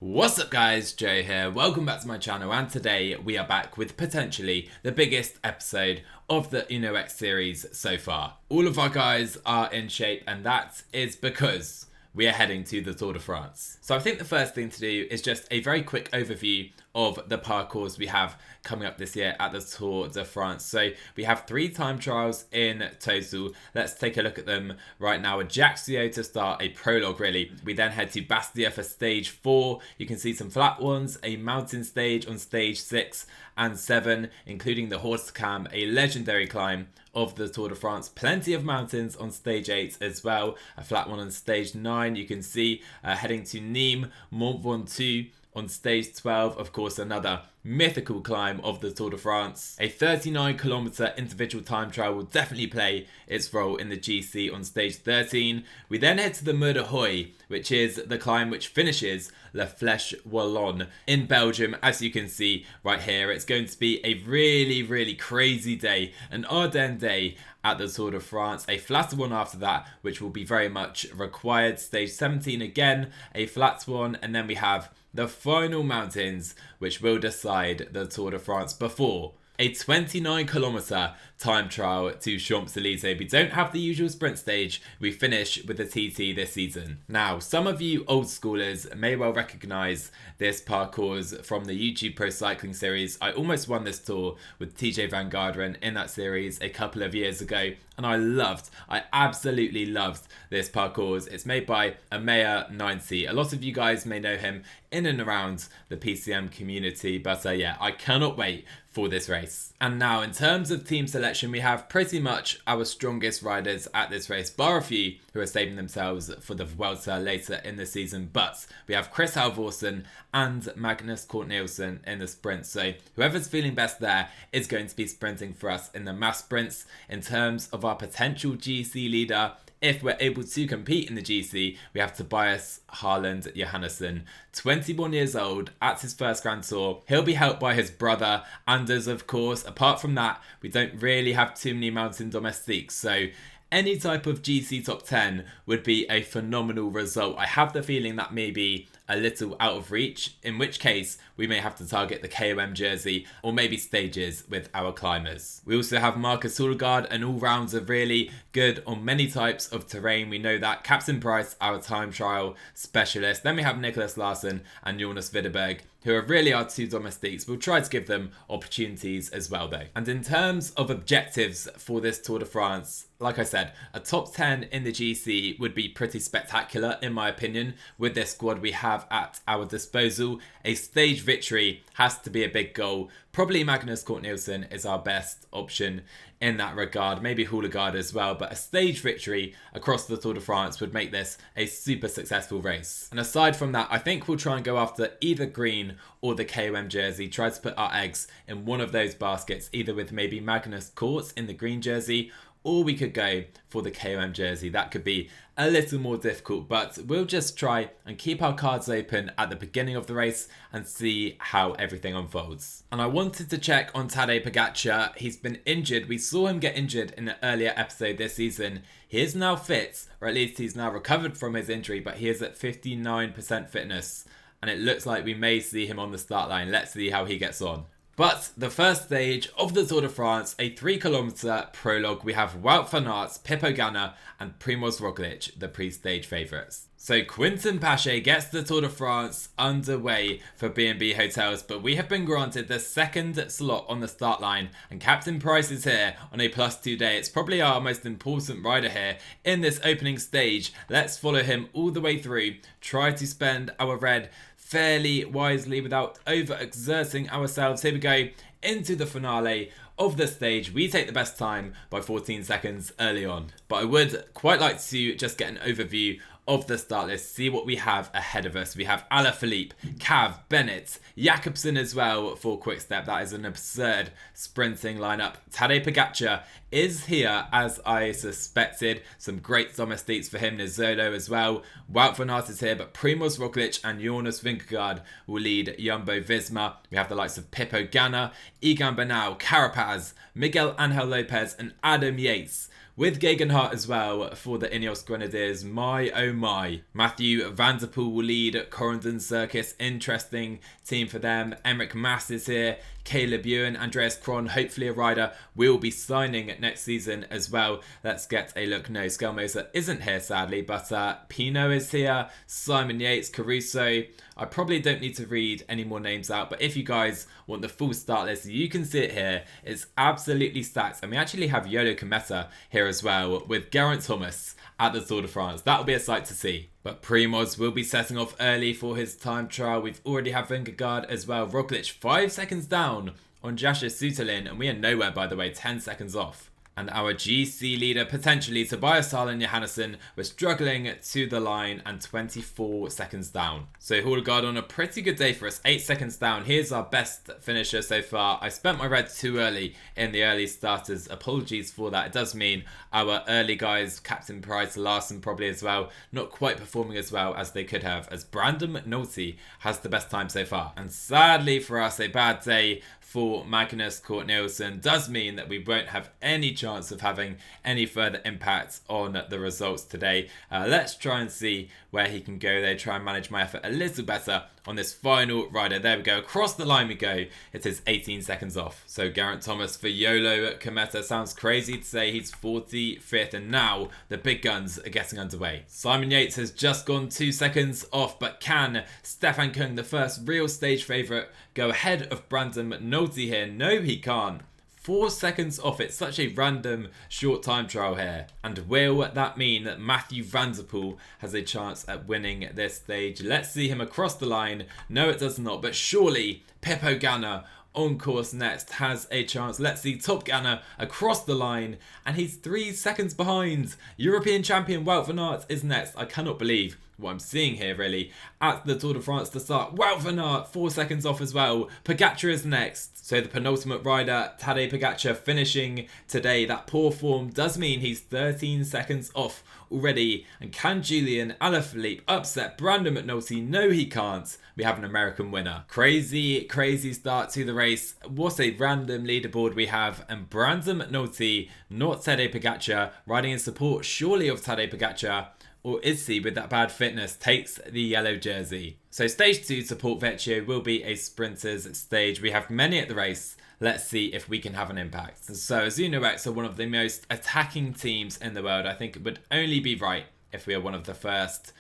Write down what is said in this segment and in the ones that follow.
What's up guys, Joe here, welcome back to my channel, and today we are back with potentially the biggest episode of the Uno X series so far. All of our guys are in shape, and that is because we are heading to the Tour de France. So I think the first thing to do is just a very quick overview of the parcours we have coming up this year at the Tour de France. So we have 3 time trials in total. Let's take a look at them right now. Ajaccio to start, a prologue really. We then head to Bastia for stage 4. You can see some flat ones, a mountain stage on stage 6 and 7, including the horse cam, a legendary climb of the Tour de France. Plenty of mountains on stage 8 as well. A flat one on stage 9. You can see heading to Nîmes, Mont Ventoux on stage 12, of course, another mythical climb of the Tour de France. A 39-kilometer individual time trial will definitely play its role in the GC on stage 13. We then head to the Mur de Huy, which is the climb which finishes La Flèche Wallonne in Belgium. As you can see right here, it's going to be a really crazy day, an Ardennes day at the Tour de France. A flatter one after that, which will be very much required. Stage 17 again, a flat one, and then we have the final mountains which will decide the Tour de France before a 29-kilometer time trial to Champs-Elysees. We don't have the usual sprint stage. We finish with the TT this season. Now, some of you old schoolers may well recognise this parcours from the YouTube Pro Cycling series. I almost won this tour with TJ Van Garderen in that series a couple of years ago, and I absolutely loved this parcours. It's made by Amaya90. A lot of you guys may know him in and around the PCM community, but yeah, I cannot wait for this race. And now, in terms of team selection, we have pretty much our strongest riders at this race, bar a few who are saving themselves for the Vuelta later in the season. But we have Chris Halvorsen and Magnus Cort Nielsen in the sprint, so whoever's feeling best there is going to be sprinting for us in the mass sprints. In terms of our potential GC leader, if we're able to compete in the GC, we have Tobias Harland Johannesson, 21 years old, at his first Grand Tour. He'll be helped by his brother, Anders, of course. Apart from that, we don't really have too many mountain domestiques, so any type of GC top 10 would be a phenomenal result. I have the feeling that may be a little out of reach, in which case we may have to target the KOM jersey or maybe stages with our climbers. We also have Marcus Hulgaard, an all-rounder, really good on many types of terrain. We know that. Captain Price, our time trial specialist. Then we have Nicholas Larsen and Jonas Widerberg, who are really our 2 domestiques. We'll try to give them opportunities as well though. And in terms of objectives for this Tour de France, like I said, a top 10 in the GC would be pretty spectacular in my opinion. With this squad we have at our disposal, a stage victory has to be a big goal. Probably Magnus Cort Nielsen is our best option in that regard, maybe Hulgaard as well, but a stage victory across the Tour de France would make this a super successful race. And aside from that, I think we'll try and go after either green or the KOM jersey, try to put our eggs in one of those baskets, either with maybe Magnus Cort in the green jersey, or we could go for the KOM jersey. That could be a little more difficult, but we'll just try and keep our cards open at the beginning of the race and see how everything unfolds. And I wanted to check on Tadej Pogačar. He's been injured. We saw him get injured in an earlier episode this season. He is now fit, or at least he's now recovered from his injury, but he is at 59% fitness, and it looks like we may see him on the start line. Let's see how he gets on. But the first stage of the Tour de France, a 3-kilometer prologue, we have Wout van Aert, Pippo Ganna and Primož Roglic, the pre-stage favourites. So Quinton Pache gets the Tour de France underway for B&B Hotels, but we have been granted the 2nd slot on the start line, and Captain Price is here on a +2 day. It's probably our most important rider here in this opening stage. Let's follow him all the way through, try to spend our red fairly wisely without overexerting ourselves. Here we go into the finale of the stage. We take the best time by 14 seconds early on, but I would quite like to just get an overview of the start list, see what we have ahead of us. We have Alaphilippe, Cav, Bennett, Jakobsen as well for Quickstep. That is an absurd sprinting lineup. Tadej Pogačar is here as I suspected. Some great domestiques for him, Nizzolo as well. Wout van Aert is here, but Primož Roglic and Jonas Vingegaard will lead Jumbo-Visma. We have the likes of Pippo Ganna, Egan Bernal, Carapaz, Miguel Angel Lopez and Adam Yates with Gegenhardt as well for the Ineos Grenadiers. My oh my. Matthew Van Der Poel will lead Corendon Circus. Interesting team for them. Emmerich Mas is here. Caleb Ewan, Andreas Kron, hopefully a rider, will be signing next season as well. Let's get a look. No, Skelmoser isn't here sadly, but Pino is here, Simon Yates, Caruso. I probably don't need to read any more names out, but if you guys want the full start list, you can see it here. It's absolutely stacked, and we actually have Yolo Kometa here as well, with Geraint Thomas at the Tour de France. That'll be a sight to see. But Primoz will be setting off early for his time trial. We've already had Vingegaard as well. Roglic 5 seconds down on Jascha Sütterlin, and we are nowhere, by the way, 10 seconds off. And our GC leader, potentially, Tobias and Johannesson, were struggling to the line and 24 seconds down. So Haudegaard on a pretty good day for us, 8 seconds down. Here's our best finisher so far. I spent my red too early in the early starters. Apologies for that. It does mean our early guys, Captain Price, Larson probably as well, not quite performing as well as they could have, as Brandon McNulty has the best time so far. And sadly for us, a bad day for Magnus Cort Nielsen does mean that we won't have any chance of having any further impact on the results today. Let's try and see where he can go there, try and manage my effort a little better on this final rider. There we go, across the line we go. It is 18 seconds off. So Geraint Thomas for Yolo Kometa. Sounds crazy to say he's 45th, and now the big guns are getting underway. Simon Yates has just gone 2 seconds off, but can Stefan Kung, the first real stage favourite, go ahead of Brandon McNulty here? No, he can't. 4 seconds off. It's such a random short time trial here. And will that mean that Matthew Van Der Poel has a chance at winning this stage? Let's see him across the line. No, it does not, but surely Pippo Ganna on course next has a chance. Let's see Top Ganna across the line, and he's 3 seconds behind. European champion Wout van Aert is next. I cannot believe what I'm seeing here, really, at the Tour de France to start. Wout van Aert 4 seconds off as well. Pogacar is next. So the penultimate rider, Tadej Pogacar, finishing today. That poor form does mean he's 13 seconds off already. And can Julian Alaphilippe upset Brandon McNulty? No, he can't. We have an American winner. Crazy, crazy start to the race. What a random leaderboard we have. And Brandon McNulty, not Tadej Pogacar, riding in support surely of Tadej Pogacar. Or is he, with that bad fitness, takes the yellow jersey. So stage 2 to Port Vecchio will be a sprinters stage. We have many at the race. Let's see if we can have an impact. So Azuno-X are one of the most attacking teams in the world. I think it would only be right if we are one of the first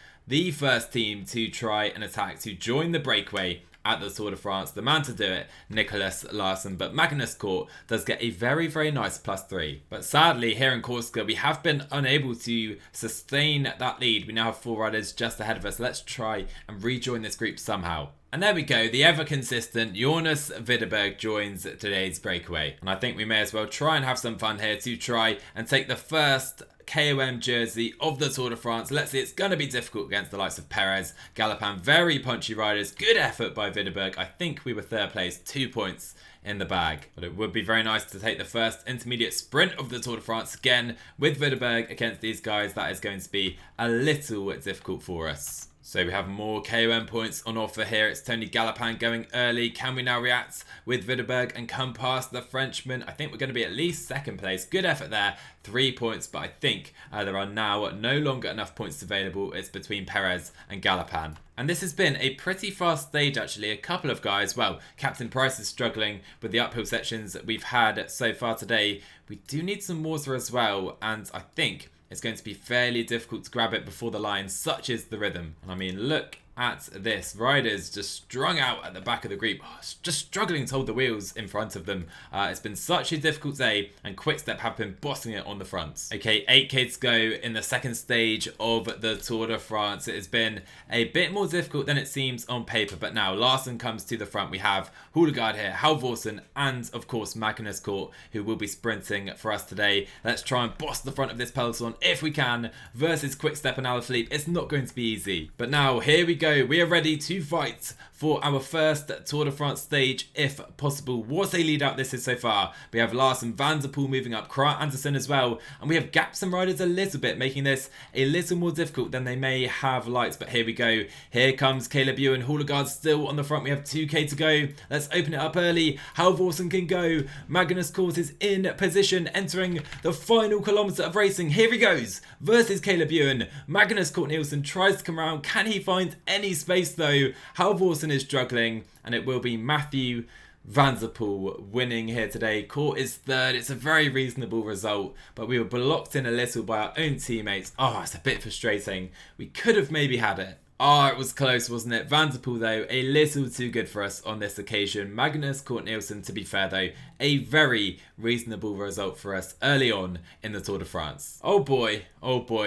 team to try and attack, to join the breakaway at the Tour de France. The man to do it, Nicholas Larson, but Magnus Cort does get a very, very nice +3. But sadly, here in Corsica, we have been unable to sustain that lead. We now have 4 riders just ahead of us. Let's try and rejoin this group somehow. And there we go, the ever-consistent Jonas Widerberg joins today's breakaway. And I think we may as well try and have some fun here to try and take the first KOM jersey of the Tour de France. Let's see, it's going to be difficult against the likes of Perez, Galopin, very punchy riders. Good effort by Widerberg. I think we were 3rd place, 2 points in the bag. But it would be very nice to take the first intermediate sprint of the Tour de France again with Widerberg against these guys. That is going to be a little difficult for us. So we have more KOM points on offer here. It's Tony Galopin going early. Can we now react with Widerberg and come past the Frenchman? I think we're going to be at least 2nd place. Good effort there. 3 points, but I think there are now no longer enough points available. It's between Perez and Galopin. And this has been a pretty fast stage, actually. A couple of guys, well, Captain Price is struggling with the uphill sections that we've had so far today. We do need some water as well, and I think it's going to be fairly difficult to grab it before the line, such is the rhythm. And I mean, look at this. Riders just strung out at the back of the group, just struggling to hold the wheels in front of them. It's been such a difficult day, and Quickstep have been bossing it on the fronts. Okay, 8k to go in the 2nd stage of the Tour de France. It has been a bit more difficult than it seems on paper, but now Larson comes to the front. We have Haudegaard here, Halvorsen, and of course Magnus Cort, who will be sprinting for us today. Let's try and boss the front of this peloton if we can, versus Quickstep and Alaphilippe. It's not going to be easy. But now, here we go. go. We are ready to fight for our first Tour de France stage, if possible. What a lead out this is so far. We have Larsen, Van der Poel moving up, Krah Andersen as well. And we have gaps and riders a little bit, making this a little more difficult than they may have liked. But here we go. Here comes Caleb Ewan. Houlegaard still on the front. We have 2k to go. Let's open it up early. Halvorsen can go. Magnus Kort is in position, entering the final kilometre of racing. Here he goes versus Caleb Ewan. Magnus Kort Nielsen tries to come around. Can he find any space though? Halvorsen is struggling, and it will be Matthew Van der Poel winning here today. Kort is third. It's a very reasonable result, but we were blocked in a little by our own teammates. Oh, it's a bit frustrating. We could have maybe had it. Oh, it was close, wasn't it? Van der Poel, though, a little too good for us on this occasion. Magnus Kort Nielsen, to be fair, though, a very reasonable result for us early on in the Tour de France. Oh boy,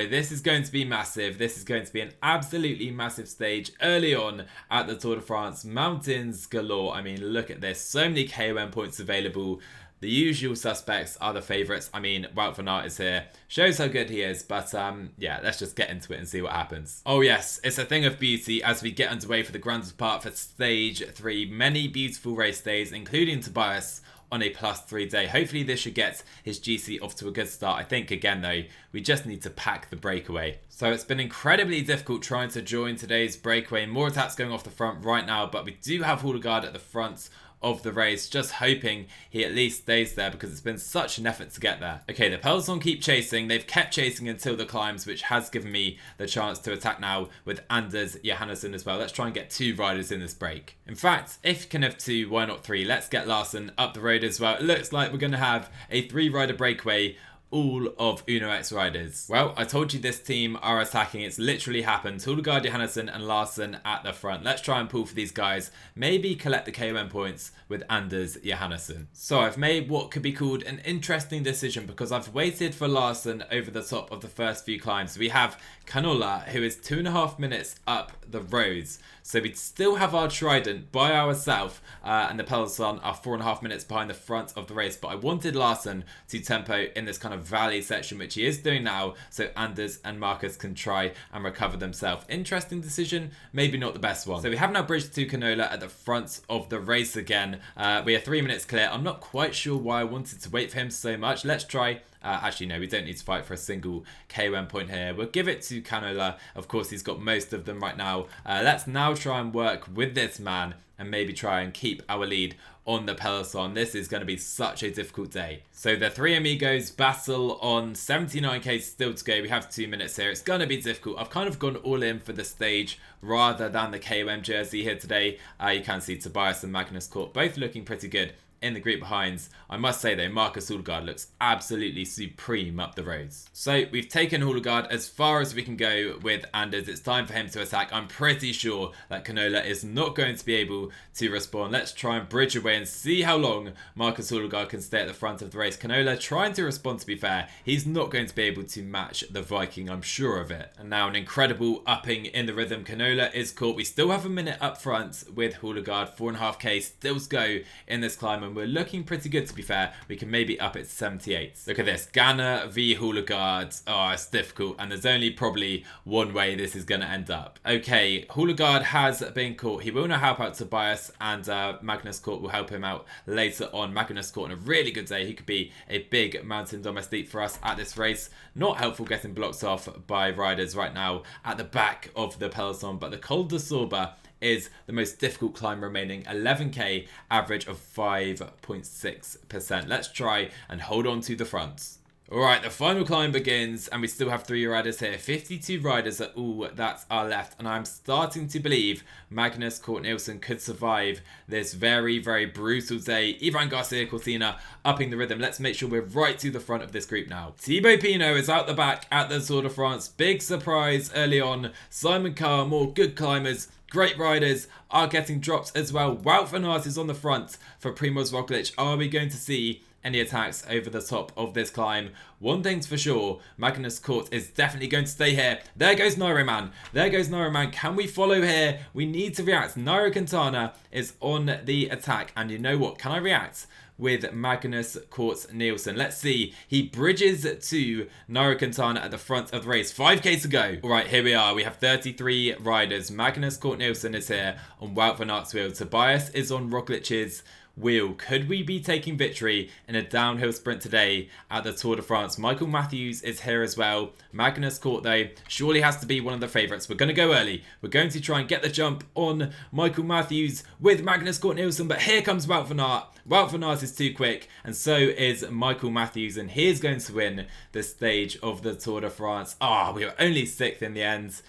this is going to be massive. This is going to be an absolutely massive stage early on at the Tour de France. Mountains galore. I mean, look at this. So many KOM points available. The usual suspects are the favourites. I mean, Wout van Aert is here. Shows how good he is. But yeah, let's just get into it and see what happens. Oh yes, it's a thing of beauty as we get underway for the Grand Depart for stage 3. Many beautiful race days, including Tobias on a +3 day. Hopefully this should get his GC off to a good start. I think again though, we just need to pack the breakaway. So it's been incredibly difficult trying to join today's breakaway. More attacks going off the front right now, but we do have Houlegaard at the front of the race, just hoping he at least stays there because it's been such an effort to get there. Okay, the peloton keep chasing. They've kept chasing until the climbs, which has given me the chance to attack now with Anders Johannesson as well. Let's try and get 2 riders in this break. In fact, if you can have 2, why not 3? Let's get Larsen up the road as well. It looks like we're going to have a 3-rider breakaway, all of UnoX riders. Well, I told you this team are attacking. It's literally happened. Houlegaard, Johannesson and Larsen at the front. Let's try and pull for these guys. Maybe collect the KOM points with Anders Johannesson. So I've made what could be called an interesting decision because I've waited for Larsen over the top of the first few climbs. We have Canola, who is 2.5 minutes up the roads. So we still have our Trident by ourselves, and the peloton are 4.5 minutes behind the front of the race. But I wanted Larsen to tempo in this kind of valley section, which he is doing now, so Anders and Marcus can try and recover themselves. Interesting decision, maybe not the best one. So we have now bridged to Canola at the front of the race again. We are 3 minutes clear. I'm not quite sure why I wanted to wait for him so much. Let's try. Actually, no, we don't need to fight for a single KOM point here. We'll give it to Canola. Of course, he's got most of them right now. Let's now try and work with this man and maybe try and keep our lead on the peloton. This is going to be such a difficult day. So the 3 amigos battle on 79k still to go. We have 2 minutes here. It's going to be difficult. I've kind of gone all in for the stage rather than the KOM jersey here today. You can see Tobias and Magnus Kort both looking pretty good in the group behinds. I must say though, Marcus Houlegaard looks absolutely supreme up the roads. So we've taken Houlegaard as far as we can go with Anders. It's time for him to attack. I'm pretty sure that Canola is not going to be able to respond. Let's try and bridge away and see how long Marcus Houlegaard can stay at the front of the race. Canola trying to respond, to be fair. He's not going to be able to match the Viking, I'm sure of it. And now an incredible upping in the rhythm. Canola is caught. We still have a minute up front with Houlegaard. 4.5k still to go in this climb. We're looking pretty good, to be fair. We can maybe up it to 78. Look at this. Ganna v Houlegaard. Oh, it's difficult. And there's only probably one way this is going to end up. Okay, Houlegaard has been caught. He will now help out Tobias, and Magnus Kort will help him out later on. Magnus Kort on a really good day. He could be a big mountain domestique for us at this race. Not helpful getting blocked off by riders right now at the back of the peloton, but the Col de Sorba is the most difficult climb remaining. 11k, average of 5.6%. Let's try and hold on to the front. Alright, the final climb begins, and we still have 3 riders here. 52 riders are all that are left, and I'm starting to believe Magnus Kort Nielsen could survive this very, very brutal day. Ivan Garcia Cortina upping the rhythm. Let's make sure we're right to the front of this group now. Thibaut Pinot is out the back at the Tour de France. Big surprise early on. Simon Carr, more good climbers. Great riders are getting dropped as well. Wout van Aert is on the front for Primoz Roglic. Are we going to see any attacks over the top of this climb? One thing's for sure, Magnus Kort is definitely going to stay here. There goes Nairo Man. There goes Nairo Man. Can we follow here? We need to react. Nairo Quintana is on the attack. And you know what? Can I react with Magnus Cort Nielsen. Let's see. He bridges to Nairo Quintana at the front of the race. 5k to go. All right, here we are. We have 33 riders. Magnus Cort Nielsen is here on Wout van Aert's wheel. Tobias is on Roglic's wheel. Could we be taking victory in a downhill sprint today at the Tour de France? Michael Matthews is here as well. Magnus Cort, though, surely has to be one of the favourites. We're going to go early. We're going to try and get the jump on Michael Matthews with Magnus Cort Nielsen, but here comes Wout van Aert. Wout van Aert is too quick, and so is Michael Matthews, and he is going to win the stage of the Tour de France. We were only 6th in the end.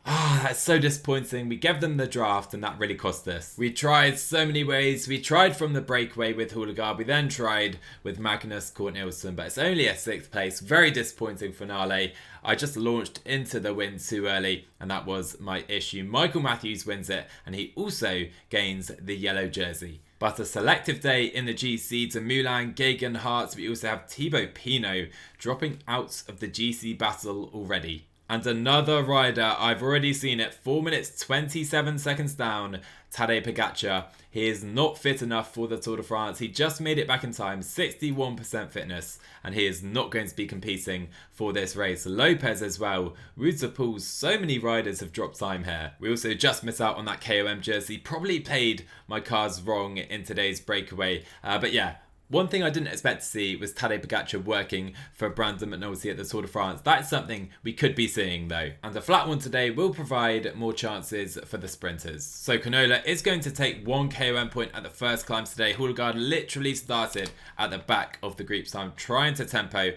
That's so disappointing. We gave them the draft and that really cost us. We tried so many ways. We tried from the breakaway with Houligaard. We then tried with Magnus Cort Nielsen, but it's only a 6th place. Very disappointing finale. I just launched into the win too early, and that was my issue. Michael Matthews wins it, and he also gains the yellow jersey. But a selective day in the GC to Moulin, Geoghegan Hart. We also have Thibaut Pinot dropping out of the GC battle already. And another rider, I've already seen it, 4 minutes 27 seconds down, Tadej Pogačar. He is not fit enough for the Tour de France. He just made it back in time, 61% fitness, and he is not going to be competing for this race. Lopez as well, Route de Pouls, so many riders have dropped time here. We also just missed out on that KOM jersey, probably played my cards wrong in today's breakaway, but yeah. One thing I didn't expect to see was Tadej Pogačar working for Brandon McNulty at the Tour de France. That's something we could be seeing though. And the flat one today will provide more chances for the sprinters. So Canola is going to take 1 KOM point at the first climb today. Houligaard literally started at the back of the group, so I'm trying to tempo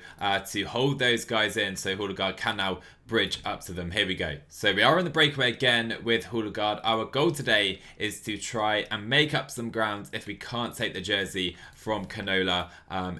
to hold those guys in so Houligaard can now bridge up to them. Here we go. So we are in the breakaway again with Houligaard. Our goal today is to try and make up some ground if we can't take the jersey from Canola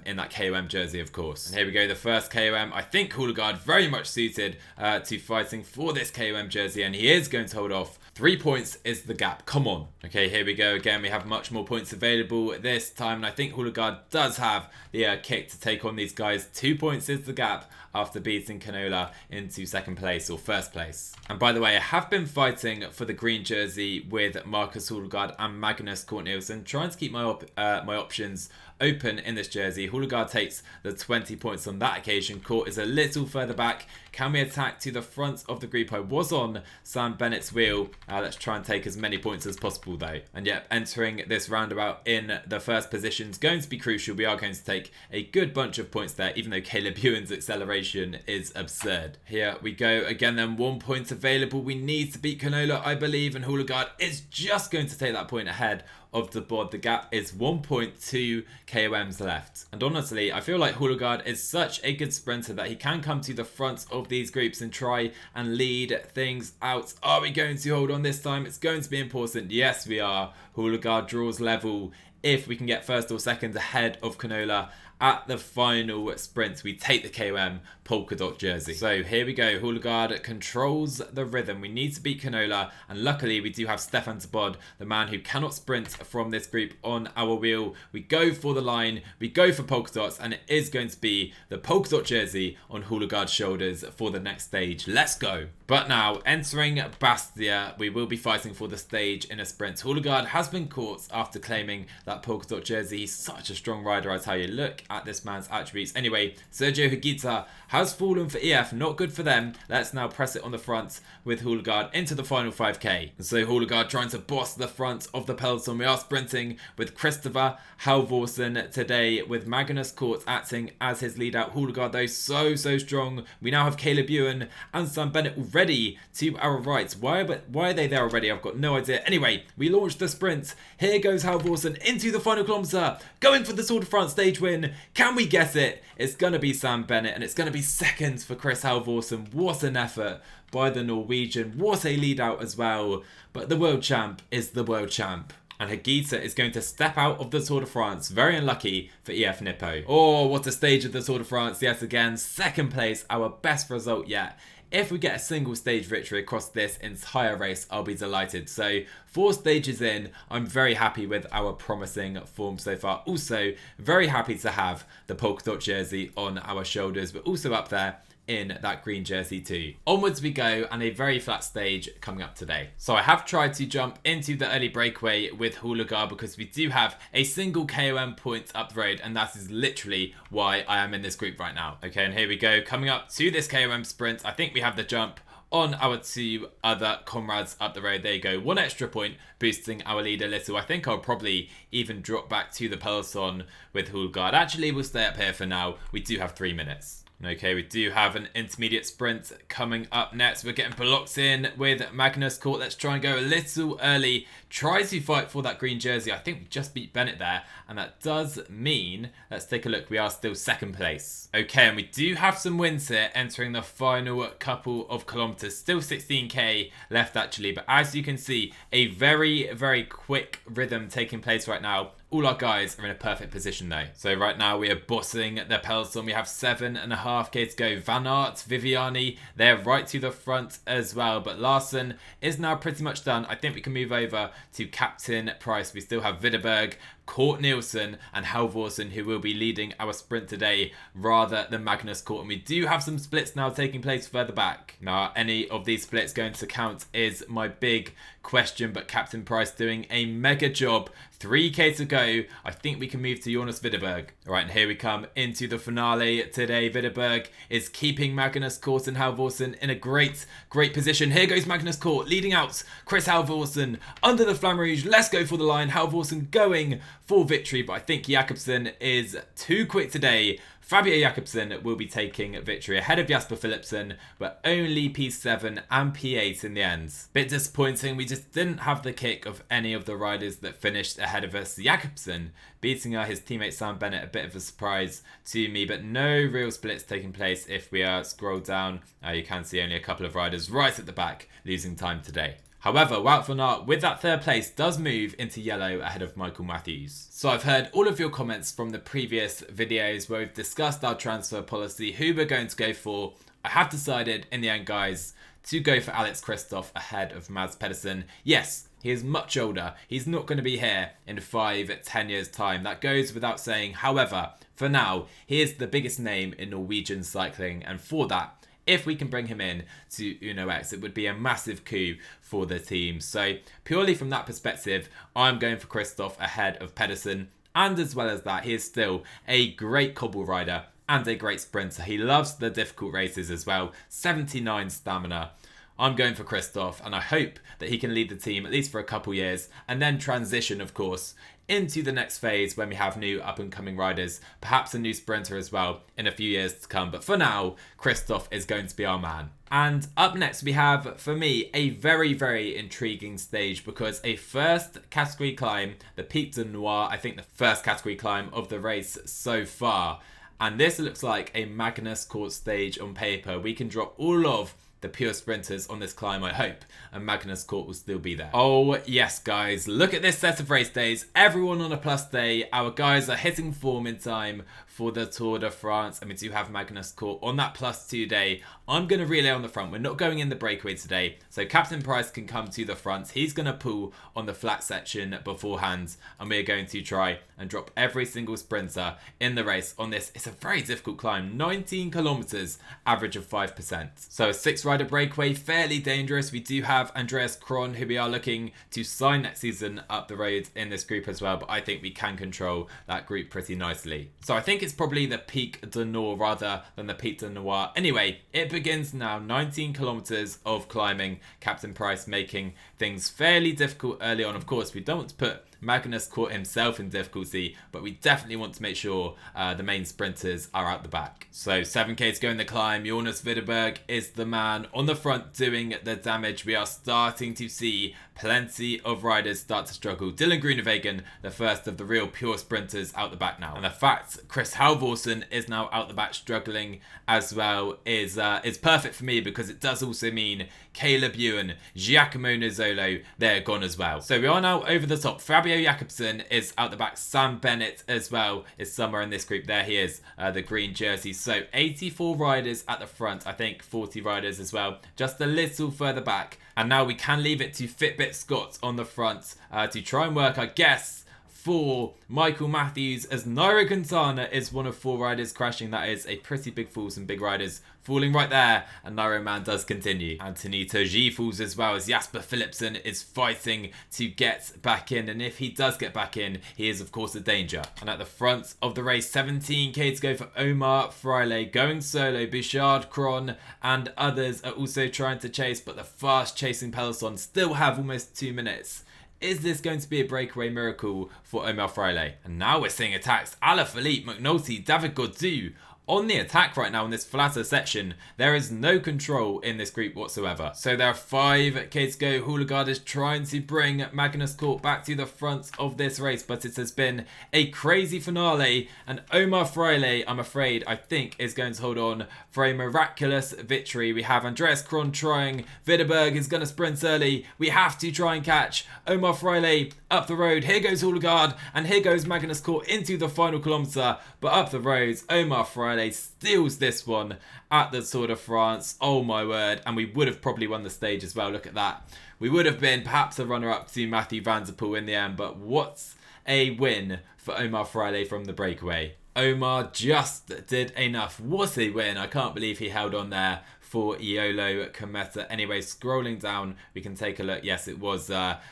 in that KOM jersey, of course. And here we go, the first KOM. I think Houligaard very much suited to fighting for this KOM jersey, and he is going to hold off. 3 points is the gap. Come on. Okay, here we go again. We have much more points available this time, and I think Houligaard does have the kick to take on these guys. 2 points is the gap after beating Canola into second place or first place. And by the way, I have been fighting for the green jersey with Marcus Houligaard and Magnus Cort Nielsen, trying to keep my options open in this jersey. Houligaard takes the 20 points on that occasion. Cort is a little further back. Can we attack to the front of the group? I was on Sam Bennett's wheel. Let's try and take as many points as possible though. And yep, entering this roundabout in the first position is going to be crucial. We are going to take a good bunch of points there, even though Caleb Ewan's acceleration is absurd. Here we go again then, 1 point available. We need to beat Canola, I believe, and Houligaard is just going to take that point ahead of the board. The gap is 1.2 KOMs left. And honestly, I feel like Houligaard is such a good sprinter that he can come to the front of these groups and try and lead things out. Are we going to hold on this time? It's going to be important. Yes, we are. Houligaard draws level. If we can get first or second ahead of Canola at the final sprint, we take the KOM polka dot jersey. So here we go. Houligaard controls the rhythm. We need to beat Canola, and luckily we do have Stefan Tabod, the man who cannot sprint from this group, on our wheel. We go for the line, we go for polka dots, and it is going to be the polka dot jersey on Houligaard's shoulders for the next stage. Let's go. But now, entering Bastia, we will be fighting for the stage in a sprint. Houligaard has been caught after claiming that polka dot jersey. He's such a strong rider, I tell you. Look at this man's attributes. Anyway, Sergio Higuita has fallen for EF. Not good for them. Let's now press it on the front with Houligaard into the final 5k. And so Houligaard trying to boss the front of the peloton. We are sprinting with Christopher Halvorsen today, with Magnus Cort acting as his lead out. Houligaard though so strong. We now have Caleb Ewan and Sam Bennett already to our right. Why are they there already? I've got no idea. Anyway, we launched the sprint. Here goes Halvorsen into the final kilometre, going for the Tour de France stage win. Can we guess it? It's going to be Sam Bennett, and it's going to be second for Chris Halvorsen. What an effort by the Norwegian. What a lead out as well. But the world champ is the world champ. And Higuita is going to step out of the Tour de France. Very unlucky for EF Nippo. Oh, what a stage of the Tour de France yet again. Second place, our best result yet. If we get a single stage victory across this entire race, I'll be delighted. So 4 stages in, I'm very happy with our promising form so far. Also, very happy to have the polka dot jersey on our shoulders. We're also up there in that green jersey too. Onwards we go, and a very flat stage coming up today. So I have tried to jump into the early breakaway with Hulagar because we do have a single KOM point up the road, and that is literally why I am in this group right now. Okay, and here we go, coming up to this KOM sprint. I think we have the jump on our two other comrades up the road. There you go, one extra point boosting our lead a little. I think I'll probably even drop back to the peloton with Hulgaard. Actually, we'll stay up here for now. We do have 3 minutes. Okay, we do have an intermediate sprint coming up next. We're getting blocked in with Magnus Cort. Let's try and go a little early. Try to fight for that green jersey. I think we just beat Bennett there, and that does mean, let's take a look, we are still second place. Okay, and we do have some wins here entering the final couple of kilometers. Still 16k left actually, but as you can see, a very, very quick rhythm taking place right now. All our guys are in a perfect position though. So right now we are bossing the peloton. We have 7.5k to go. Van Aert, Viviani, they're right to the front as well. But Larsen is now pretty much done. I think we can move over to Captain Price. We still have Videberg, Kort Nielsen and Halvorsen, who will be leading our sprint today rather than Magnus Cort. And we do have some splits now taking place further back. Now, any of these splits going to count is my big question, but Captain Price doing a mega job. 3k to go. I think we can move to Jonas Videberg. All right, and here we come into the finale today. Videberg is keeping Magnus Cort and Halvorsen in a great position. Here goes Magnus Cort leading out Chris Halvorsen under the Flamme Rouge. Let's go for the line. Halvorsen going for victory, but I think Jakobsen is too quick today. Fabio Jakobsen will be taking victory ahead of Jasper Philipsen, but only P7 and P8 in the end. Bit disappointing, we just didn't have the kick of any of the riders that finished ahead of us. Jakobsen beating his teammate Sam Bennett, a bit of a surprise to me, but no real splits taking place. If we scroll down, you can see only a couple of riders right at the back losing time today. However, Wout van Aert, with that third place, does move into yellow ahead of Michael Matthews. So I've heard all of your comments from the previous videos where we've discussed our transfer policy, who we're going to go for. I have decided in the end, guys, to go for Alex Kristoff ahead of Mads Pedersen. Yes, he is much older. He's not going to be here in 5-10 years' time. That goes without saying. However, for now, he is the biggest name in Norwegian cycling, and for that, if we can bring him in to Uno X, it would be a massive coup for the team. So purely from that perspective, I'm going for Kristoff ahead of Pedersen. And as well as that, he is still a great cobble rider and a great sprinter. He loves the difficult races as well. 79 stamina. I'm going for Kristoff, and I hope that he can lead the team at least for a couple years and then transition, of course, into the next phase when we have new up-and-coming riders, perhaps a new sprinter as well in a few years to come. But for now, Kristoff is going to be our man. And up next we have, for me, a very, very intriguing stage because a first category climb, the Pic de Noir, I think the first category climb of the race so far. And this looks like a Magnus Cort stage on paper. We can drop all of the pure sprinters on this climb, I hope, and Magnus Cort will still be there. Oh yes, guys, look at this set of race days. Everyone on a plus day. Our guys are hitting form in time for the Tour de France, and we do have Magnus Cort on that +2 day. I'm going to relay on the front. We're not going in the breakaway today, so Captain Price can come to the front. He's going to pull on the flat section beforehand, and we're going to try and drop every single sprinter in the race on this. It's a very difficult climb, 19 kilometers, average of 5%. So a 6-rider breakaway, fairly dangerous. We do have Andreas Kron, who we are looking to sign next season up the road in this group as well, but I think we can control that group pretty nicely. So I think it's probably the Pic de Noir rather than the Pic de Noir. Anyway, it begins now, 19 kilometers of climbing. Captain Price making things fairly difficult early on. Of course, we don't want to put Magnus Cort himself in difficulty, but we definitely want to make sure the main sprinters are out the back. So 7k to go in the climb. Jonas Videberg is the man on the front doing the damage. We are starting to see plenty of riders start to struggle. Dylan Groenewegen, the first of the real pure sprinters, out the back now. And the fact Chris Halvorsen is now out the back struggling as well is perfect for me, because it does also mean Caleb Ewan, Giacomo Nizzolo, they're gone as well. So we are now over the top. Fabio Jakobsen is out the back. Sam Bennett as well is somewhere in this group. There he is, the green jersey. So 84 riders at the front. I think 40 riders as well, just a little further back. And now we can leave it to Fitbit Scott on the front to try and work, I guess, for Michael Matthews, as Nairo Quintana is one of 4 riders crashing. That is a pretty big fall, some big riders falling right there, and Nairo Man does continue. Anthony Toji falls as well, as Jasper Philipsen is fighting to get back in, and if he does get back in, he is of course a danger. And at the front of the race, 17k to go for Omar Freile, going solo. Bouchard, Cron and others are also trying to chase, but the fast chasing peloton still have almost 2 minutes. Is this going to be a breakaway miracle for Omar Freile? And now we're seeing attacks. Alaphilippe, McNulty, David Gaudu on the attack right now in this flatter section. There is no control in this group whatsoever. So there are 5k to go. Houligaard is trying to bring Magnus Cort back to the front of this race, but it has been a crazy finale, and Omar Freile, I'm afraid, I think is going to hold on for a miraculous victory. We have Andreas Cron trying. Widerberg is going to sprint early. We have to try and catch Omar Freile up the road. Here goes Houligaard, and here goes Magnus Cort into the final kilometre, but up the roads, Omar Freile steals this one at the Tour de France. Oh my word. And we would have probably won the stage as well. Look at that. We would have been perhaps a runner-up to Mathieu van der Poel in the end, but what a win for Omar Freile from the breakaway. Omar just did enough. What a win. I can't believe he held on there for Iolo Cometa. Anyway, scrolling down, we can take a look. Yes, it was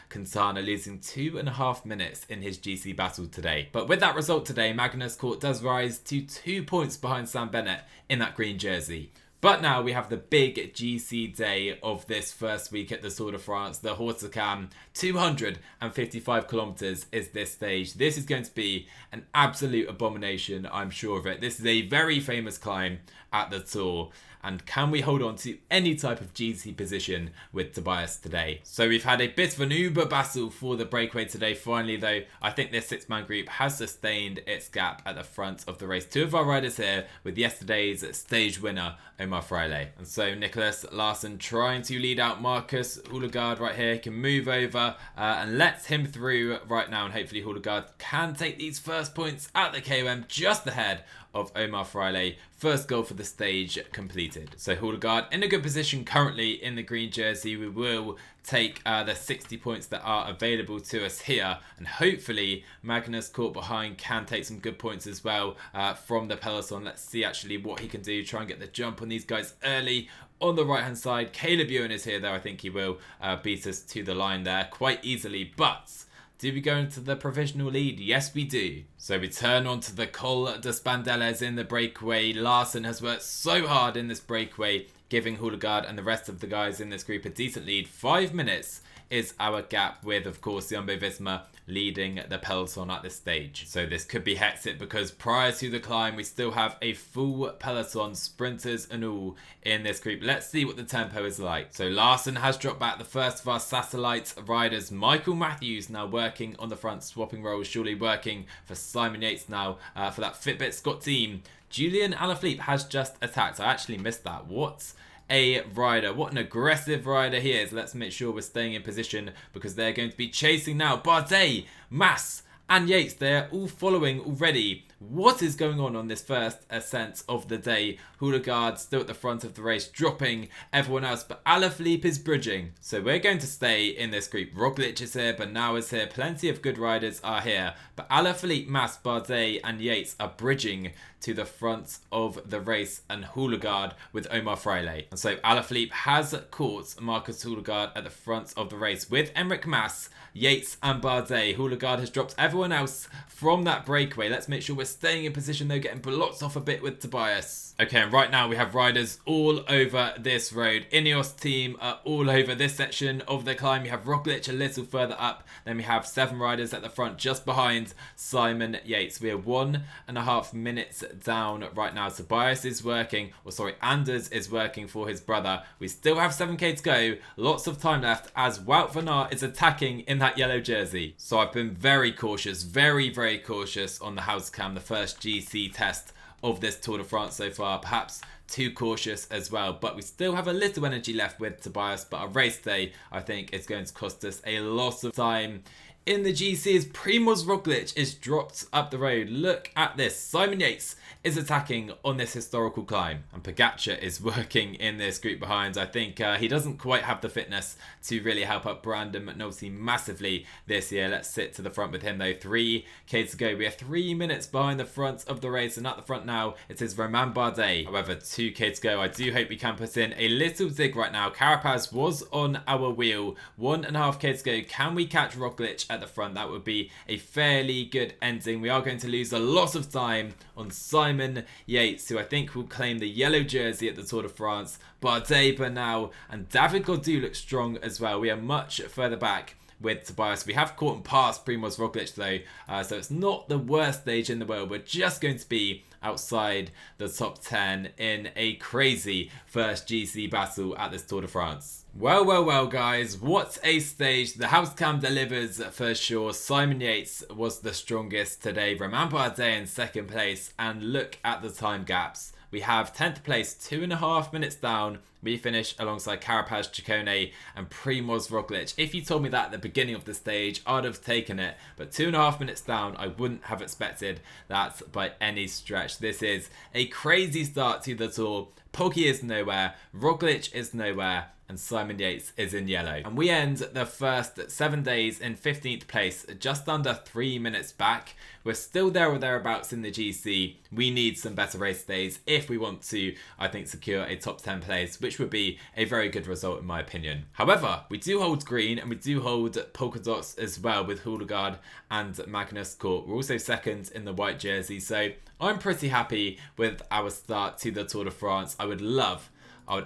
Quintana losing 2.5 minutes in his GC battle today. But with that result today, Magnus Cort does rise to 2 points behind Sam Bennett in that green jersey. But now we have the big GC day of this first week at the Tour de France, the Hautacam. 255 kilometers is this stage. This is going to be an absolute abomination, I'm sure of it. This is a very famous climb at the Tour. And can we hold on to any type of GC position with Tobias today? So we've had a bit of an uber battle for the breakaway today. Finally, though, I think this 6-man group has sustained its gap at the front of the race. 2 of our riders here with yesterday's stage winner, Omar Freile. And so Nicholas Larsen trying to lead out Marcus Houligaard right here. He can move over and lets him through right now. And hopefully Houligaard can take these first points at the KOM just ahead of Omar Freile. First goal for the stage completed. So Houligaard in a good position currently in the green jersey. We will take the 60 points that are available to us here, and hopefully Magnus Cort behind can take some good points as well from the peloton. Let's see actually what he can do. Try and get the jump on these guys early. On the right hand side, Caleb Ewan is here though. I think he will beat us to the line there quite easily, but do we go into the provisional lead? Yes, we do. So we turn on to the Col de Spandeles in the breakaway. Larsen has worked so hard in this breakaway, giving Houligaard and the rest of the guys in this group a decent lead. 5 minutes is our gap, with of course Jumbo-Visma leading the peloton at this stage. So this could be hectic because prior to the climb we still have a full peloton, sprinters and all, in this group. Let's see what the tempo is like. So Larsen has dropped back the first of our satellite riders. Michael Matthews now working on the front, swapping roles, surely working for Simon Yates now for that Fitbit Scott team. Julian Alaphilippe has just attacked. I actually missed that. What a rider. What an aggressive rider he is. Let's make sure we're staying in position because they're going to be chasing now. Bardet, Mas and Yates, they're all following already. What is going on this first ascent of the day? Houligaard still at the front of the race, dropping everyone else, but Alaphilippe is bridging. So we're going to stay in this group. Roglic is here, Bernal is here, plenty of good riders are here, but Alaphilippe, Mas, Bardet and Yates are bridging to the front of the race, and Houligaard with Omar Freile. And so Alaphilippe has caught Marcus Houligaard at the front of the race with Enric Mas, Yates and Bardet. Houligaard has dropped everyone else from that breakaway. Let's make sure we're staying in position though, getting blocked off a bit with Tobias. Okay, and right now we have riders all over this road. Ineos team are all over this section of the climb. You have Roglic a little further up. Then we have 7 riders at the front just behind Simon Yates. We are 1.5 minutes down right now. Tobias is working, or sorry, Anders is working for his brother. We still have 7k to go. Lots of time left as Wout van Aert is attacking in that yellow jersey. So I've been very cautious, very cautious on the house cam, the first GC test of this Tour de France so far, perhaps too cautious as well, but we still have a little energy left with Tobias. But a race day, I think, is going to cost us a lot of time in the GC as Primoz Roglic is dropped up the road. Look at this. Simon Yates is attacking on this historical climb, and Pogacar is working in this group behind. I think he doesn't quite have the fitness to really help up Brandon McNulty massively this year. Let's sit to the front with him though. 3k to go. We are 3 minutes behind the front of the race, and at the front now it is Romain Bardet. However, 2k to go. I do hope we can put in a little dig right now. Carapaz was on our wheel. 1.5k to go. Can we catch Roglic at the front? That would be a fairly good ending. We are going to lose a lot of time on Simon Yates, who I think will claim the yellow jersey at the Tour de France. Bardet, Bernal and David Gaudu look strong as well. We are much further back with Tobias. We have caught and passed Primoz Roglic though, so it's not the worst stage in the world. We're just going to be outside the top 10 in a crazy first GC battle at this Tour de France. Well guys, what a stage. The house cam delivers for sure. Simon Yates was the strongest today. Romain Bardet in second place, and look at the time gaps. We have 10th place, 2.5 minutes down. We finish alongside Carapaz, Ciccone and Primoz Roglic. If you told me that at the beginning of the stage, I'd have taken it. But 2.5 minutes down, I wouldn't have expected that by any stretch. This is a crazy start to the Tour. Poggi is nowhere, Roglic is nowhere, and Simon Yates is in yellow. And we end the first 7 days in 15th place, just under 3 minutes back. We're still there or thereabouts in the GC. We need some better race days if we want to, I think, secure a top 10 place, which would be a very good result in my opinion. However, we do hold green and we do hold polka dots as well with Houdegaard and Magnus Cort. We're also second in the white jersey, so I'm pretty happy with our start to the Tour de France. I would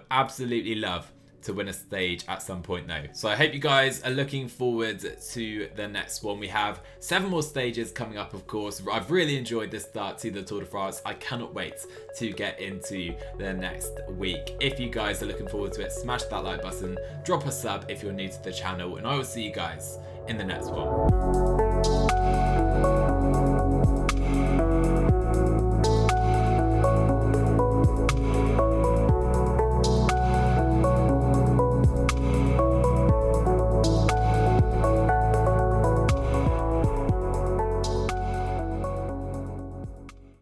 absolutely love to win a stage at some point though. So I hope you guys are looking forward to the next one. We have 7 more stages coming up, of course. I've really enjoyed this start to the Tour de France. I cannot wait to get into the next week. If you guys are looking forward to it, smash that like button, drop a sub if you're new to the channel, and I will see you guys in the next one.